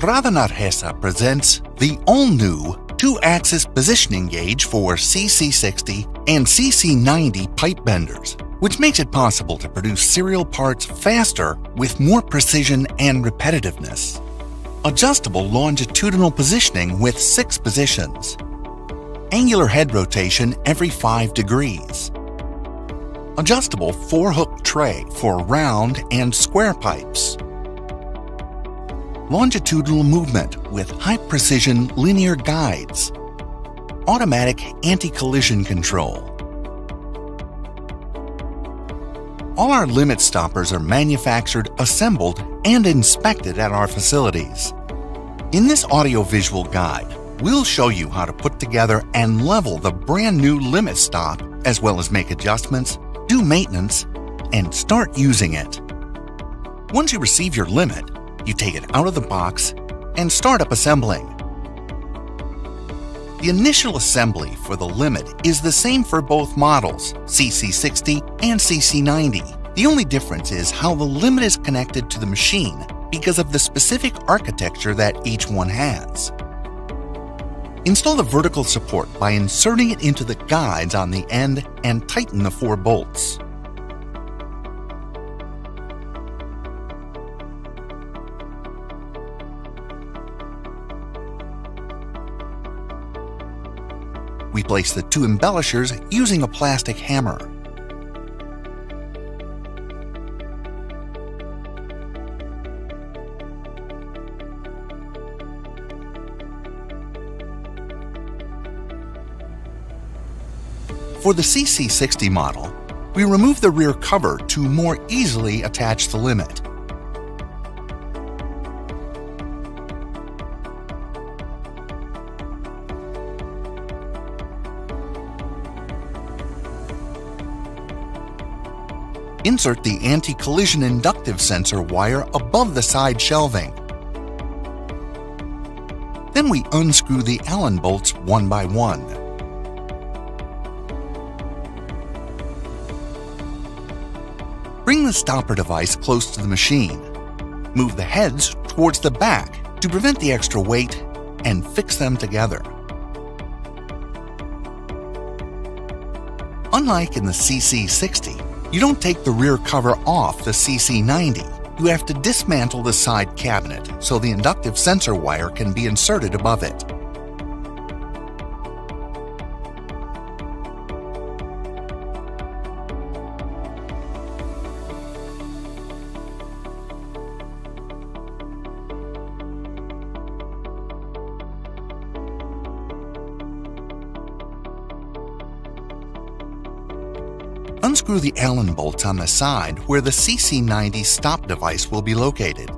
NARGESA presents the all-new 2-axis positioning gauge for CC60 and CC90 pipe benders, which makes it possible to produce serial parts faster with more precision and repetitiveness. Adjustable longitudinal positioning with 6 positions. Angular head rotation every 5 degrees. Adjustable 4-hook tray for round and square pipes. Longitudinal movement with high-precision linear guides. Automatic anti-collision control. All our limit stoppers are manufactured, assembled, and inspected at our facilities. In this audio-visual guide, we'll show you how to put together and level the brand new limit stop, as well as make adjustments, do maintenance, and start using it. Once you receive your limit, you take it out of the box and start up assembling. The initial assembly for the limit is the same for both models, CC60 and CC90. The only difference is how the limit is connected to the machine because of the specific architecture that each one has. Install the vertical support by inserting it into the guides on the end and tighten the 4 bolts. We place the 2 embellishers using a plastic hammer. For the CC60 model, we remove the rear cover to more easily attach the limit. Insert the anti-collision inductive sensor wire above the side shelving. Then we unscrew the Allen bolts one by one. Bring the stopper device close to the machine. Move the heads towards the back to prevent the extra weight and fix them together. Unlike in the CC60, you don't take the rear cover off the CC90. You have to dismantle the side cabinet so the inductive sensor wire can be inserted above it. Unscrew the Allen bolts on the side where the CC90 stop device will be located.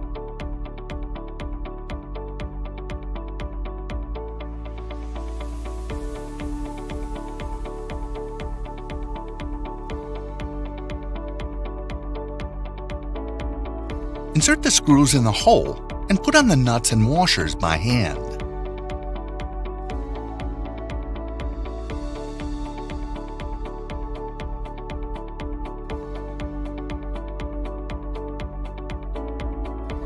Insert the screws in the hole and put on the nuts and washers by hand.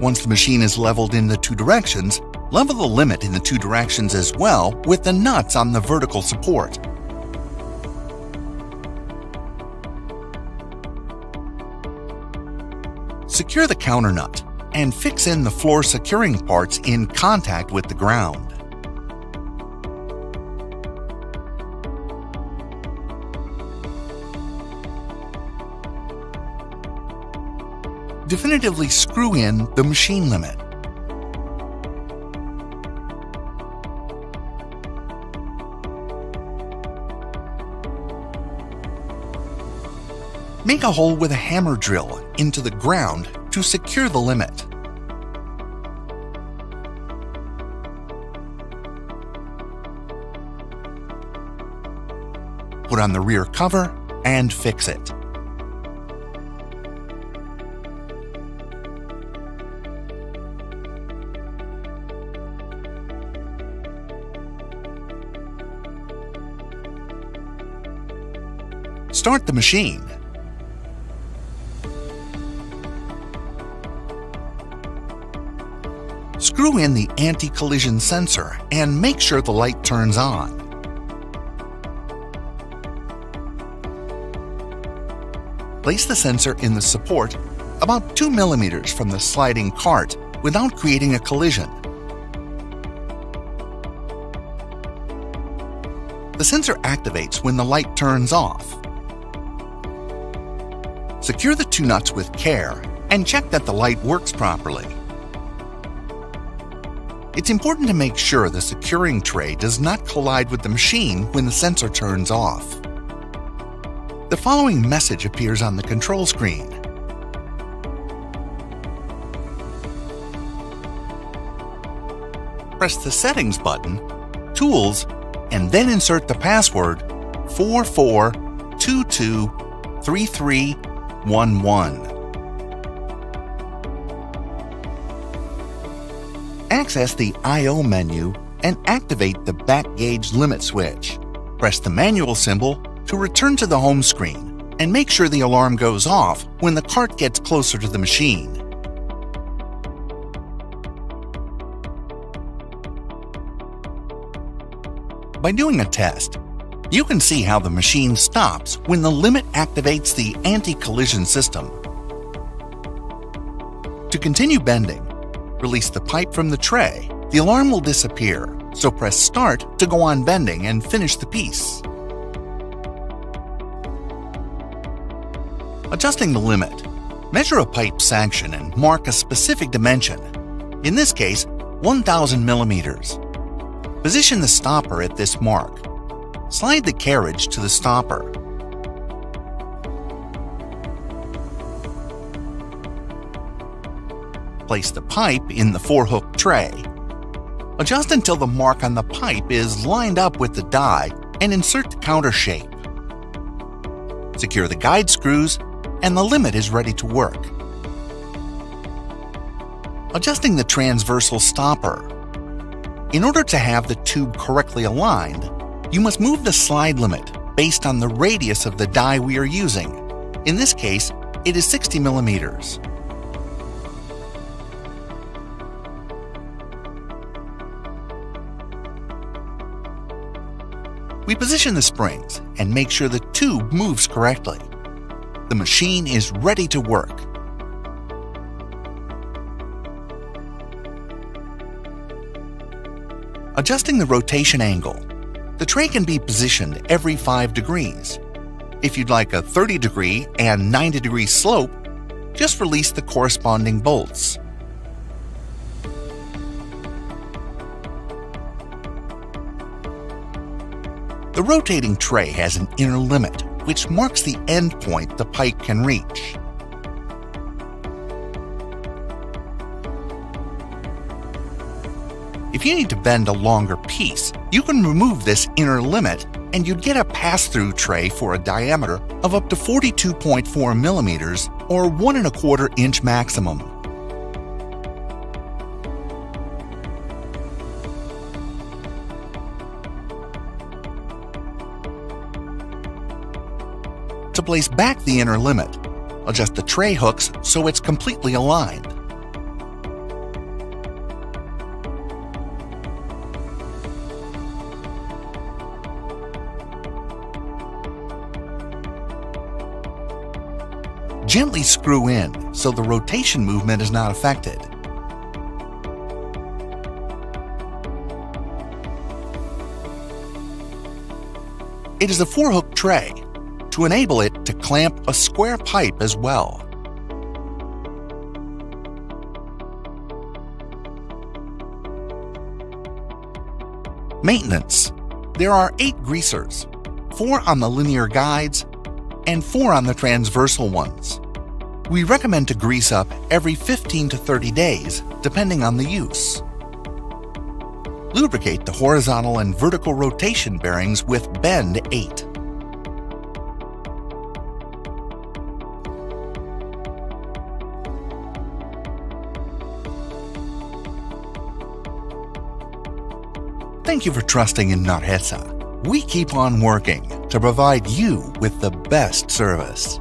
Once the machine is leveled in the 2 directions, level the limit in the 2 directions as well with the nuts on the vertical support. Secure the counter nut and fix in the floor securing parts in contact with the ground. Definitively screw in the machine limit. Make a hole with a hammer drill into the ground to secure the limit. Put on the rear cover and fix it. Start the machine. screw in the anti-collision sensor and make sure the light turns on. Place the sensor in the support about 2 millimeters from the sliding cart without creating a collision. The sensor activates when the light turns off. Secure the two nuts with care and check that the light works properly. It's important to make sure the securing tray does not collide with the machine when the sensor turns off. The following message appears on the control screen. Press the Settings button, Tools, and then insert the password 44223311. Access the I/O menu and activate the back gauge limit switch. Press the manual symbol to return to the home screen and make sure the alarm goes off when the cart gets closer to the machine. By doing a test, you can see how the machine stops when the limit activates the anti-collision system. To continue bending, release the pipe from the tray. The alarm will disappear, so press Start to go on bending and finish the piece. Adjusting the limit. Measure a pipe section and mark a specific dimension, in this case 1,000 millimeters. Position the stopper at this mark. Slide the carriage to the stopper. Place the pipe in the 4-hook tray. Adjust until the mark on the pipe is lined up with the die and insert the counter shape. Secure the guide screws and the limit is ready to work. Adjusting the transversal stopper. In order to have the tube correctly aligned, you must move the slide limit based on the radius of the die we are using. In this case, it is 60 millimeters. We position the springs and make sure the tube moves correctly. The machine is ready to work. Adjusting the rotation angle. The tray can be positioned every 5 degrees. If you'd like a 30-degree and 90-degree slope, just release the corresponding bolts. The rotating tray has an inner limit, which marks the end point the pipe can reach. If you need to bend a longer piece, you can remove this inner limit and you'd get a pass-through tray for a diameter of up to 42.4 millimeters or 1¼ inch maximum. To place back the inner limit, adjust the tray hooks so it's completely aligned. Gently screw in so the rotation movement is not affected. It is a 4-hook tray. To enable it to clamp a square pipe as well. Maintenance. There are 8 greasers, 4 on the linear guides and 4 on the transversal ones. We recommend to grease up every 15 to 30 days, depending on the use. Lubricate the horizontal and vertical rotation bearings with Bend 8. Thank you for trusting in NARGESA. We keep on working to provide you with the best service.